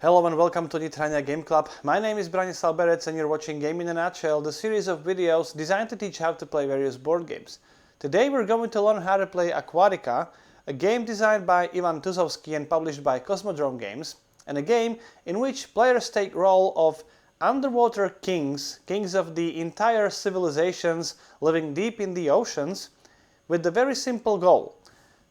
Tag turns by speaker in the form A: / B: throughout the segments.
A: Hello and welcome to Nithrania Game Club. My name is Branislav Berec and you're watching Game in a Nutshell, the series of videos designed to teach how to play various board games. Today we're going to learn how to play Aquatica, a game designed by Ivan Tuzovsky and published by Cosmodrome Games, and a game in which players take role of underwater kings of the entire civilizations living deep in the oceans, with the very simple goal: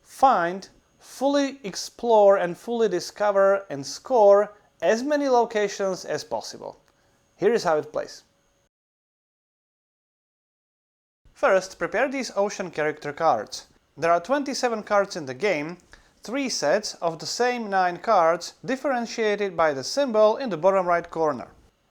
A: find, fully explore and fully discover and score as many locations as possible. Here is how it plays. First, prepare these ocean character cards. There are 27 cards in the game, 3 sets of the same 9 cards differentiated by the symbol in the bottom right corner.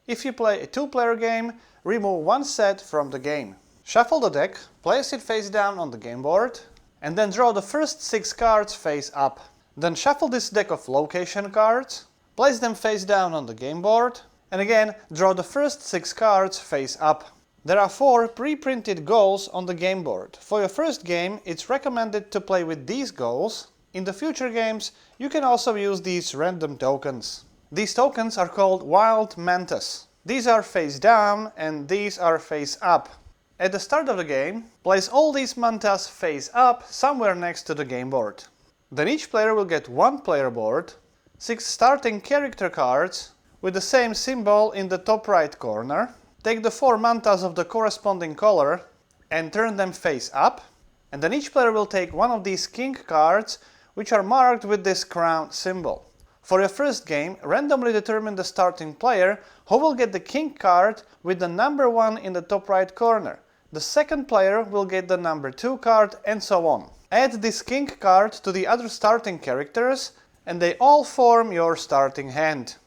A: If you play a 2-player game, remove 1 set from the game. Shuffle the deck, place it face down on the game board, and then draw the first 6 cards face up. Then shuffle this deck of location cards, place them face down on the game board, and again draw the first 6 cards face up. There are 4 pre-printed goals on the game board. For your first game, it's recommended to play with these goals. In the future games, you can also use these random tokens. These tokens are called wild mantas. These are face down and these are face up. At the start of the game, place all these mantas face up somewhere next to the game board. Then each player will get 1 player board, 6 starting character cards with the same symbol in the top right corner. Take the 4 mantas of the corresponding color and turn them face up, and then each player will take one of these king cards which are marked with this crown symbol. For your first game, randomly determine the starting player who will get the king card with the number 1 in the top right corner. The second player will get the number 2 card, and so on. Add this king card to the other starting characters and they all form your starting hand.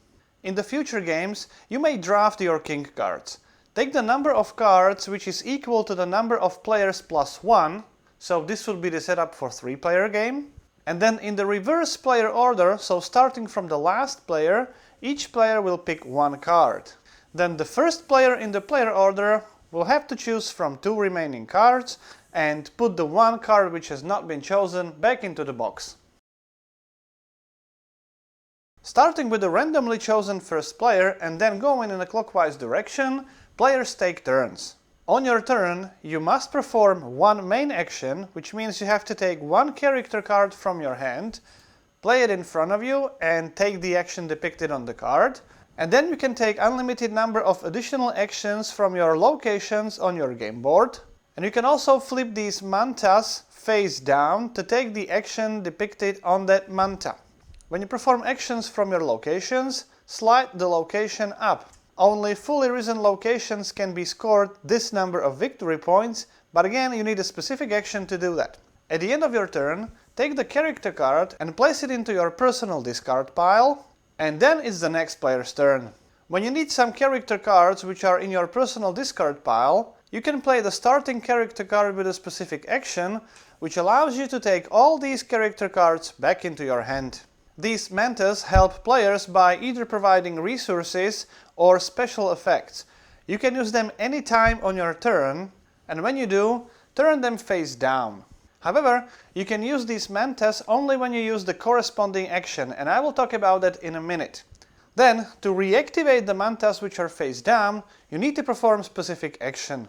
A: In the future games, you may draft your king cards. Take the number of cards which is equal to the number of players plus 1, so this would be the setup for 3-player game. And then in the reverse player order, so starting from the last player, each player will pick 1 card. Then the first player in the player order will have to choose from 2 remaining cards and put the 1 card which has not been chosen back into the box. Starting with the randomly chosen first player and then going in a clockwise direction, players take turns. On your turn, you must perform 1 main action, which means you have to take 1 character card from your hand, play it in front of you and take the action depicted on the card, and then you can take unlimited number of additional actions from your locations on your game board. And you can also flip these mantas face down to take the action depicted on that manta. When you perform actions from your locations, slide the location up. Only fully risen locations can be scored this number of victory points, but again you need a specific action to do that. At the end of your turn, take the character card and place it into your personal discard pile, and then it's the next player's turn. When you need some character cards which are in your personal discard pile, you can play the starting character card with a specific action, which allows you to take all these character cards back into your hand. These mantas help players by either providing resources or special effects. You can use them anytime on your turn, and when you do, turn them face down. However, you can use these mantas only when you use the corresponding action, and I will talk about that in a minute. Then, to reactivate the mantas which are face down, you need to perform specific action.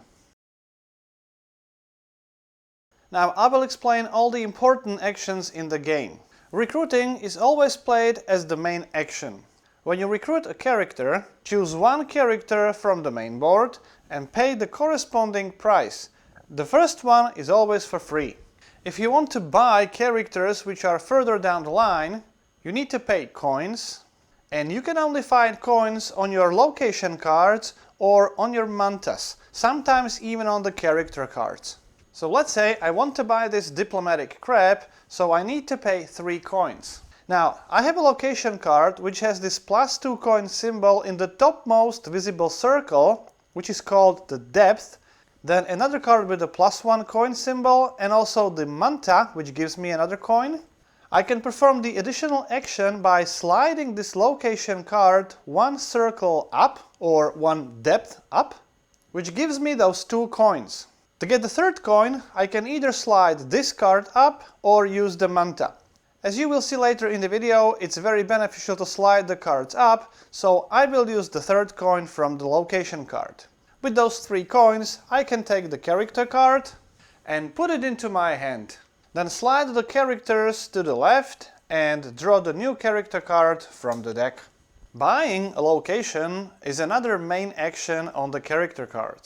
A: Now, I will explain all the important actions in the game. Recruiting is always played as the main action. When you recruit a character, choose 1 character from the main board and pay the corresponding price. The first one is always for free. If you want to buy characters which are further down the line, you need to pay coins, and you can only find coins on your location cards or on your mantas, sometimes even on the character cards. So let's say I want to buy this diplomatic crab, so I need to pay 3 coins. Now, I have a location card which has this +2 coin symbol in the topmost visible circle, which is called the depth, then another card with a +1 coin symbol and also the manta, which gives me another coin. I can perform the additional action by sliding this location card 1 circle up or 1 depth up, which gives me those 2 coins. To get the third coin, I can either slide this card up or use the manta. As you will see later in the video, it's very beneficial to slide the cards up, so I will use the third coin from the location card. With those 3 coins, I can take the character card and put it into my hand. Then slide the characters to the left and draw the new character card from the deck. Buying a location is another main action on the character card.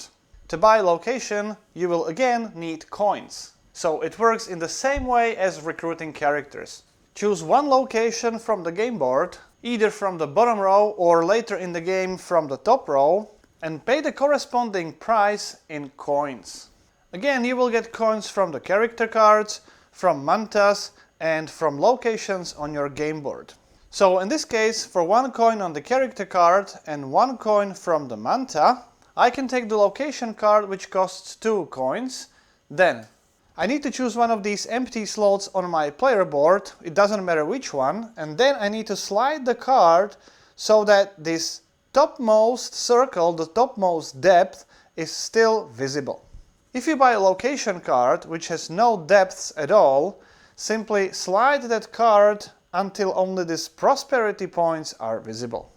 A: To buy a location, you will again need coins. So it works in the same way as recruiting characters. Choose one location from the game board, either from the bottom row or later in the game from the top row, and pay the corresponding price in coins. Again, you will get coins from the character cards, from mantas, and from locations on your game board. So in this case, for 1 coin on the character card and 1 coin from the manta, I can take the location card, which costs 2 coins. Then I need to choose one of these empty slots on my player board, it doesn't matter which one, and then I need to slide the card so that this topmost circle, the topmost depth, is still visible. If you buy a location card which has no depths at all, simply slide that card until only these prosperity points are visible.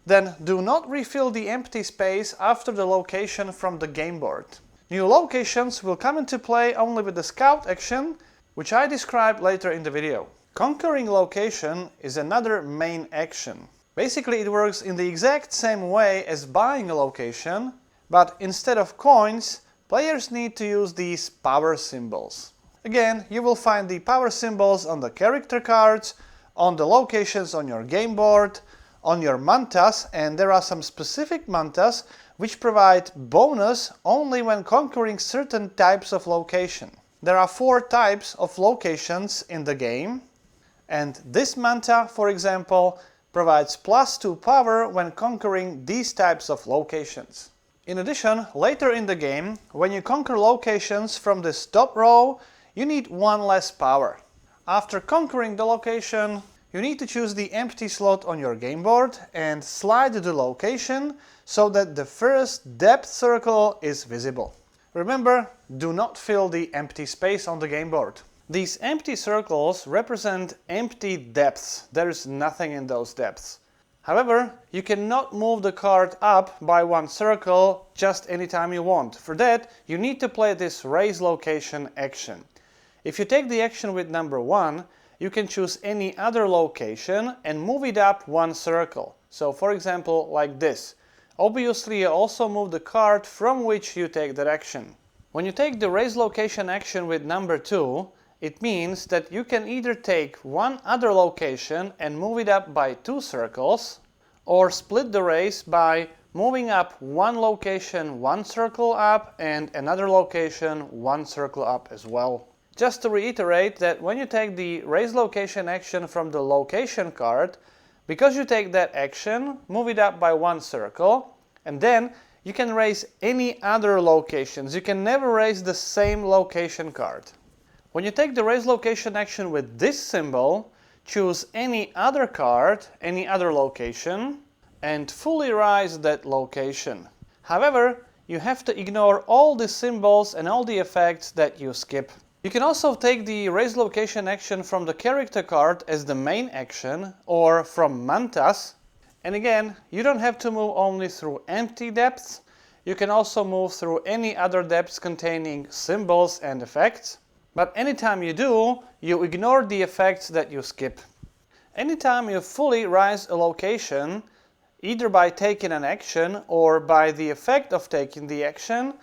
A: Then do not refill the empty space after the location from the game board. New locations will come into play only with the scout action, which I describe later in the video. Conquering location is another main action. Basically, it works in the exact same way as buying a location, but instead of coins, players need to use these power symbols. Again, you will find the power symbols on the character cards, on the locations on your game board, on your mantas, and there are some specific mantas which provide bonus only when conquering certain types of location. There are 4 types of locations in the game, and this manta, for example, provides +2 power when conquering these types of locations. In addition, later in the game, when you conquer locations from this top row, you need 1 less power. After conquering the location, you need to choose the empty slot on your game board and slide the location so that the first depth circle is visible. Remember, do not fill the empty space on the game board. These empty circles represent empty depths. There is nothing in those depths. However, you cannot move the card up by 1 circle just anytime you want. For that, you need to play this raise location action. If you take the action with number 1, you can choose any other location and move it up 1 circle. So for example, like this. Obviously, you also move the card from which you take that action. When you take the raise location action with number 2, it means that you can either take 1 other location and move it up by 2 circles, or split the raise by moving up 1 location 1 circle up and another location 1 circle up as well. Just to reiterate that when you take the raise location action from the location card, because you take that action, move it up by 1 circle, and then you can raise any other locations. You can never raise the same location card. When you take the raise location action with this symbol, choose any other card, any other location, and fully raise that location. However, you have to ignore all the symbols and all the effects that you skip. You can also take the raise location action from the character card as the main action, or from mantas. And again, you don't have to move only through empty depths. You can also move through any other depths containing symbols and effects. But anytime you do, you ignore the effects that you skip. Anytime you fully raise a location, either by taking an action or by the effect of taking the action,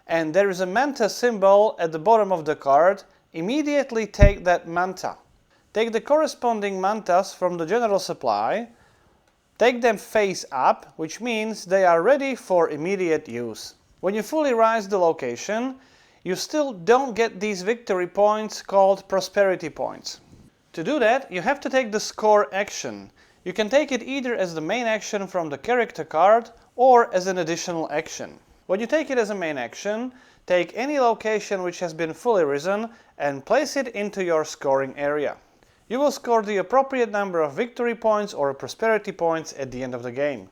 A: and there is a manta symbol at the bottom of the card, immediately take that manta. Take the corresponding mantas from the general supply, take them face up, which means they are ready for immediate use. When you fully raise the location, you still don't get these victory points called prosperity points. To do that, you have to take the score action. You can take it either as the main action from the character card or as an additional action. When you take it as a main action, take any location which has been fully risen and place it into your scoring area. You will score the appropriate number of victory points or prosperity points at the end of the game.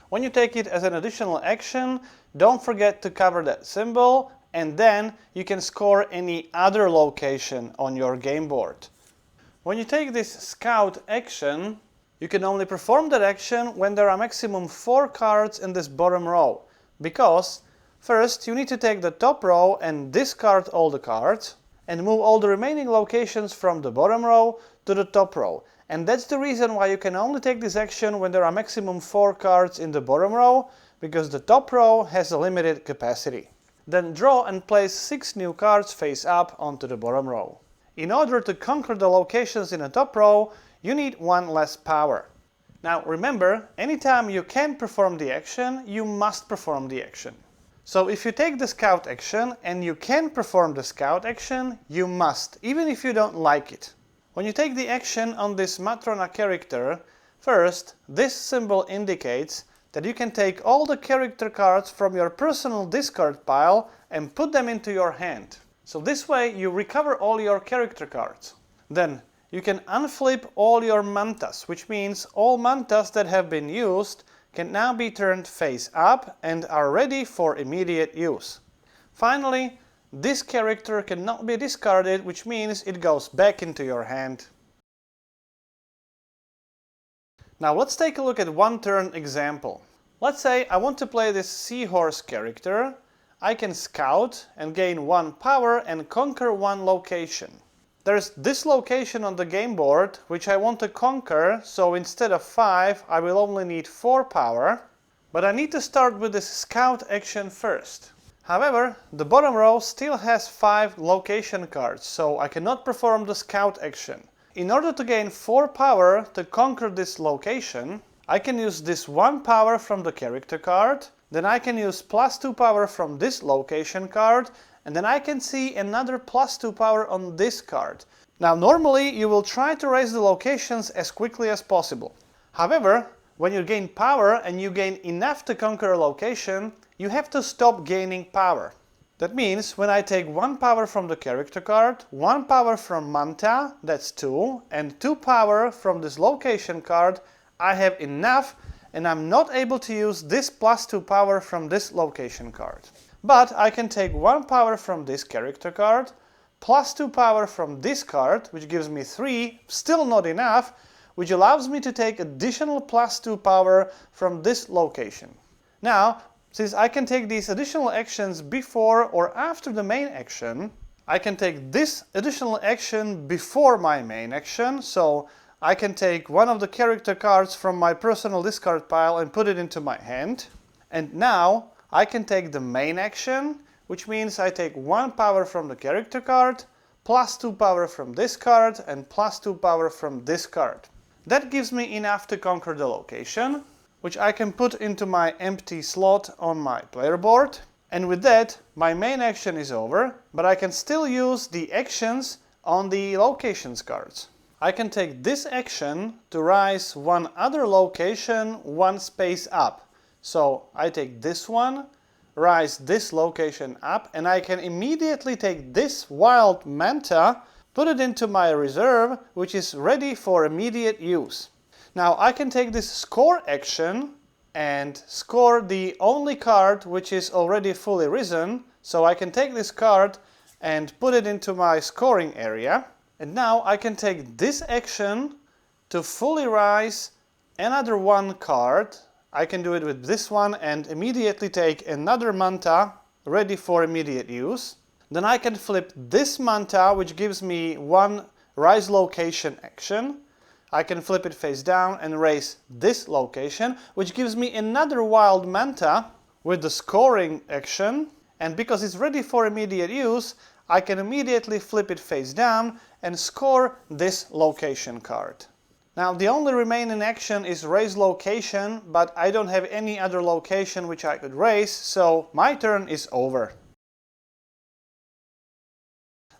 A: When you take it as an additional action, don't forget to cover that symbol, and then you can score any other location on your game board. When you take this scout action, you can only perform that action when there are maximum 4 cards in this bottom row, because first you need to take the top row and discard all the cards and move all the remaining locations from the bottom row to the top row. And that's the reason why you can only take this action when there are maximum 4 cards in the bottom row, because the top row has a limited capacity. Then draw and place 6 new cards face up onto the bottom row. In order to conquer the locations in the top row, you need 1 less power. Now remember, anytime you can perform the action, you must perform the action. So if you take the scout action and you can perform the scout action, you must, even if you don't like it. When you take the action on this Nithrania character, first, this symbol indicates that you can take all the character cards from your personal discard pile and put them into your hand. So this way you recover all your character cards. Then you can unflip all your mantas, which means all mantas that have been used can now be turned face up and are ready for immediate use. Finally, this character cannot be discarded, which means it goes back into your hand. Now let's take a look at one turn example. Let's say I want to play this seahorse character. I can scout and gain 1 power and conquer 1 location. There's this location on the game board which I want to conquer, so instead of 5 I will only need 4 power. But I need to start with this scout action first. However, the bottom row still has 5 location cards, so I cannot perform the scout action. In order to gain 4 power to conquer this location, I can use this 1 power from the character card, then I can use +2 power from this location card, and then I can see another +2 power on this card. Now normally you will try to raise the locations as quickly as possible. However, when you gain power and you gain enough to conquer a location, you have to stop gaining power. That means when I take 1 power from the character card, 1 power from Manta, that's 2, and 2 power from this location card, I have enough and I'm not able to use this +2 power from this location card. But I can take 1 power from this character card, +2 power from this card, which gives me 3, still not enough, which allows me to take additional +2 power from this location. Now, since I can take these additional actions before or after the main action, I can take this additional action before my main action, so I can take one of the character cards from my personal discard pile and put it into my hand. And now I can take the main action, which means I take 1 power from the character card, +2 power from this card, and +2 power from this card. That gives me enough to conquer the location, which I can put into my empty slot on my player board. And with that, my main action is over, but I can still use the actions on the locations cards. I can take this action to rise 1 other location 1 space up. So I take this one, rise this location up, and I can immediately take this wild Manta, put it into my reserve, which is ready for immediate use. Now I can take this score action and score the only card which is already fully risen, so I can take this card and put it into my scoring area. And now I can take this action to fully rise another 1 card. I can do it with this one and immediately take another Manta ready for immediate use. Then I can flip this Manta, which gives me 1 rise location action. I can flip it face down and raise this location, which gives me another wild Manta with the scoring action. And because it's ready for immediate use, I can immediately flip it face down and score this location card. Now the only remaining action is raise location, but I don't have any other location which I could raise, so my turn is over.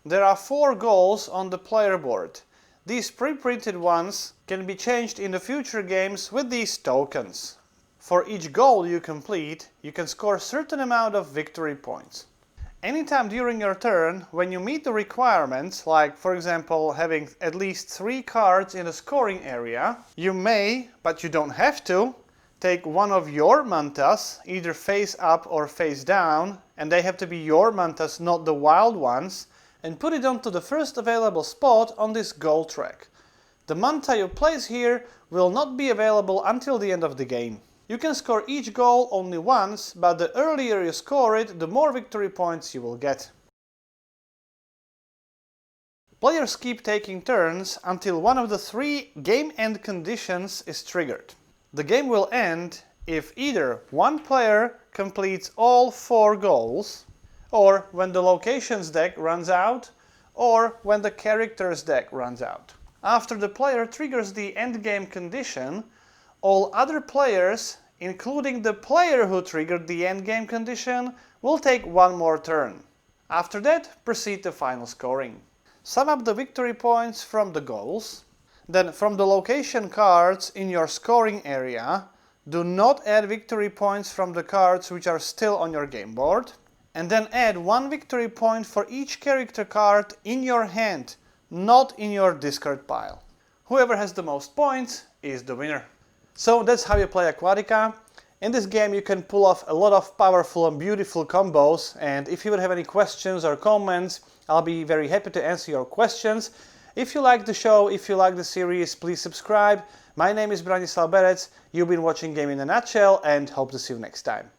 A: There are 4 goals on the player board. These pre-printed ones can be changed in the future games with these tokens. For each goal you complete, you can score a certain amount of victory points. Anytime during your turn, when you meet the requirements, like for example having at least 3 cards in the scoring area, you may, but you don't have to, take one of your mantas, either face up or face down, and they have to be your mantas, not the wild ones, and put it onto the first available spot on this goal track. The manta you place here will not be available until the end of the game. You can score each goal only once, but the earlier you score it, the more victory points you will get. Players keep taking turns until one of the 3 game end conditions is triggered. The game will end if either one player completes all 4 goals, or when the locations deck runs out, or when the characters deck runs out. After the player triggers the endgame condition, all other players, including the player who triggered the endgame condition, will take 1 more turn. After that, proceed to final scoring. Sum up the victory points from the goals. Then, from the location cards in your scoring area, do not add victory points from the cards which are still on your game board. And then add 1 victory point for each character card in your hand, not in your discard pile. Whoever has the most points is the winner. So that's how you play Aquatica. In this game you can pull off a lot of powerful and beautiful combos, and if you would have any questions or comments, I'll be very happy to answer your questions. If you like the show, if you like the series, please subscribe. My name is Branislav Berec, you've been watching Game in a Nutshell, and hope to see you next time.